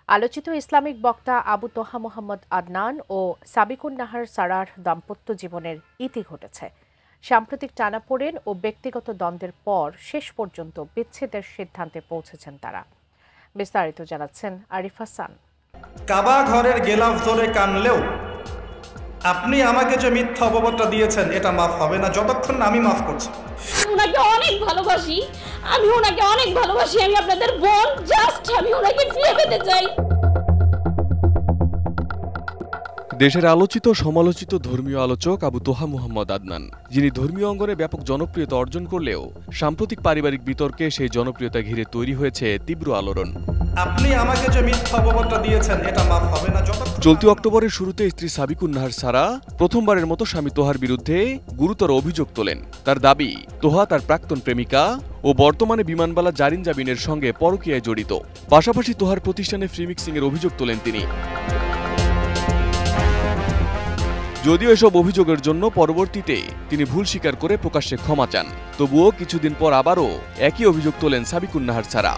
আলোচিত ইসলামিক বক্তা আবু তোহা মোহাম্মদ আদনান ও সাবিকুন নাহার সারার দাম্পত্য জীবনের ইতি ঘটেছে। সাম্প্রতিক টানাপোড়েন ও ব্যক্তিগত দ্বন্দ্বের পর শেষ পর্যন্ত বিচ্ছেদের সিদ্ধান্তে পৌঁছেছেন তারা। বিস্তারিত জানাচ্ছেন আরিফ হাসান। কাবা ঘরের গেলাফ ধরে কানলেও আপনি আমাকে যে মিথ্যা অপবাদটা দিয়েছেন এটা মাফ হবে না যতক্ষণ না আমি মাফ করছি। ওনাকে অনেক ভালোবাসি, আমি ওনাকে অনেক ভালোবাসি। আমি আপনাদের বোন, জাস্ট আমি ওনাকে ফিরে পেতে চাই। দেশের আলোচিত সমালোচিত ধর্মীয় আলোচক আবু তোহা মোহাম্মদ আদনান, যিনি ধর্মীয় অঙ্গনে ব্যাপক জনপ্রিয়তা অর্জন করলেও সাম্প্রতিক পারিবারিক বিতর্কে সেই জনপ্রিয়তা ঘিরে তৈরি হয়েছে তীব্র আলোড়ন। আপনি আমাকে যে মিথ্যা অপবাদটা দিয়েছেন এটা মাফ হবে না যতক্ষণ। চলতি অক্টোবরের শুরুতে স্ত্রী সাবিকুন নাহার সারা প্রথমবারের মতো স্বামী তোহার বিরুদ্ধে গুরুতর অভিযোগ তোলেন। তার দাবি, তোহা তার প্রাক্তন প্রেমিকা ও বর্তমানে বিমানবালা জারিন জাবিনের সঙ্গে পরকীয়ায় জড়িত। পাশাপাশি তোহার প্রতিষ্ঠানে ফ্রি মিক্সিং এর অভিযোগ তোলেন তিনি। যদিও এসব অভিযোগের জন্য পরবর্তীতে তিনি ভুল স্বীকার করে প্রকাশ্যে ক্ষমা চান, তবুও কিছুদিন পর আবারও একই অভিযোগ তোলেন সাবিকুন নাহার সারা।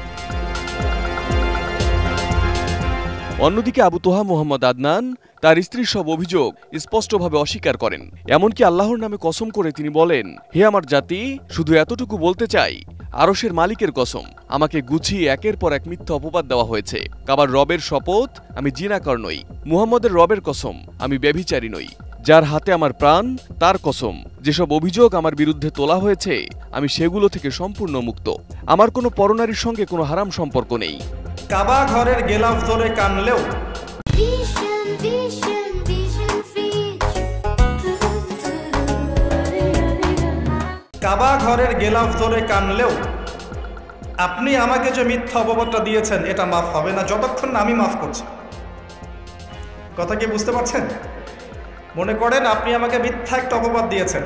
অন্যদিকে আবু তোহা মোহাম্মদ আদনান তার স্ত্রীর সব অভিযোগ স্পষ্টভাবে অস্বীকার করেন। এমনকি আল্লাহর নামে কসম করে তিনি বলেন, হে আমার জাতি, শুধু এতটুকু বলতে চাই, আরশের মালিকের কসম, আমাকে গুছিয়ে একের পর এক মিথ্যা অপবাদ দেওয়া হয়েছে। কাবার রবের শপথ, আমি জিনাকার নই। মুহাম্মদের রবের কসম, আমি ব্যভিচারী নই। যার হাতে আমার প্রাণ, তার কসম, যেসব অভিযোগ আমার বিরুদ্ধে তোলা হয়েছে আমি সেগুলো থেকে সম্পূর্ণ মুক্ত। আমার কোনো পরনারীর সঙ্গে কোনো হারাম সম্পর্ক নেই। কাবা ঘরের গেলাফ ধরে কানলেও কাবা ঘরের গেলাফ ধরে কানলেও আপনি আমাকে যে মিথ্যা অপবাদটা দিয়েছেন এটা মাফ হবে না যতক্ষণ না আমি মাফ করছি। কথা কি বুঝতে পারছেন? মনে করেন আপনি আমাকে মিথ্যা একটা অপবাদ দিয়েছেন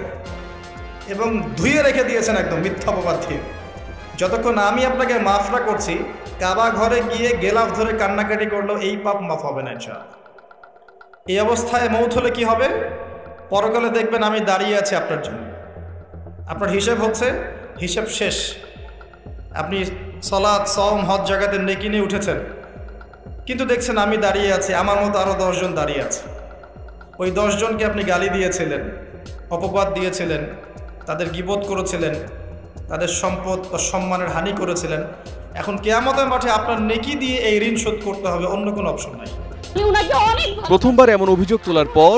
এবং ধুয়ে রেখে দিয়েছেন একদম মিথ্যা অপবাদ দিয়ে। যতক্ষণ আমি আপনাকে মাফ না করছি, কাবা ঘরে গিয়ে গেলাফ ধরে কান্নাকাটি করলেও এই পাপ মাফ হবে না ইনশাআল্লাহ। এই অবস্থায় মৌত হলে কি হবে? পরকালে দেখবেন আমি দাঁড়িয়ে আছি আপনার জন্য। আপনার হিসেব হচ্ছে, হিসেব শেষ। আপনি সালাত, সওম, হজ জাকাতের নেকি নিয়ে উঠেছেন, কিন্তু দেখছেন আমি দাঁড়িয়ে আছি, আমার মতো আরও 10 জন দাঁড়িয়ে আছে। ওই 10 জনকে আপনি গালি দিয়েছিলেন, অপবাদ দিয়েছিলেন, তাদের গীবত করেছিলেন, তাদের সম্পদ ও সম্মানের হানি করেছিলেন। এখন কিয়ামতের মাঠে আপনার নেকি দিয়ে এই ঋণ শোধ করতে হবে, অন্য কোনো অপশন নাই। প্রথমবার এমন অভিযোগ তোলার পর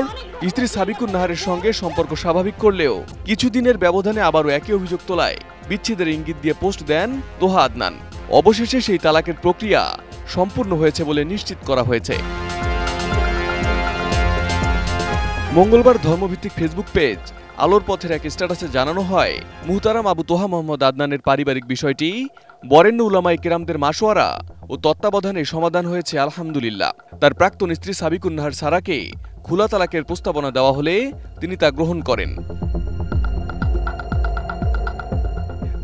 স্ত্রী সাবিকুন নাহারের সঙ্গে সম্পর্ক স্বাভাবিক করলেও কিছুদিনের ব্যবধানে আবারও একই অভিযোগ তোলায় বিচ্ছেদের ইঙ্গিত দিয়ে পোস্ট দেন তোহা আদনান। অবশেষে সেই তালাকের প্রক্রিয়া সম্পূর্ণ হয়েছে বলে নিশ্চিত করা হয়েছে। মঙ্গলবার ধর্মভিত্তিক ফেসবুক পেজ আলোর পথের এক স্ট্যাটাসে জানানো হয়, মুহতারাম আবু তোহা মোহাম্মদ আদনানের পারিবারিক বিষয়টি বরেণ্য উলামায়ে কেরামদের মাশওয়ারা ও তত্ত্বাবধানে সমাধান হয়েছে আলহামদুলিল্লাহ। তার প্রাক্তন স্ত্রী সাবিকুন নাহার সারাকে খোলা তালাকের প্রস্তাবনা দেওয়া হলে তিনি তা গ্রহণ করেন।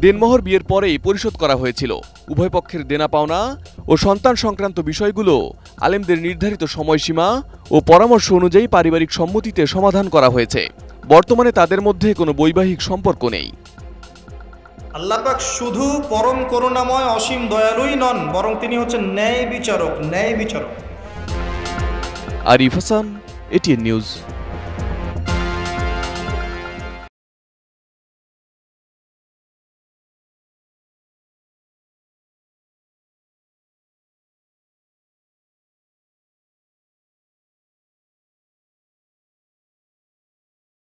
দেনমোহর বিয়ের পরেই পরিশোধ করা হয়েছিল। উভয় পক্ষের দেনা পাওনা ও সন্তান সংক্রান্ত বিষয়গুলো আলেমদের নির্ধারিত সময়সীমা ও পরামর্শ অনুযায়ী পারিবারিক সম্মতিতে সমাধান করা হয়েছে। বর্তমানে তাদের মধ্যে কোনো বৈবাহিক সম্পর্ক নেই। আল্লাহ পাক শুধু পরম করুণাময় অসীম দয়ালুই নন, বরং তিনি হচ্ছেন ন্যায় বিচারক। Arif Hasan, ATN news.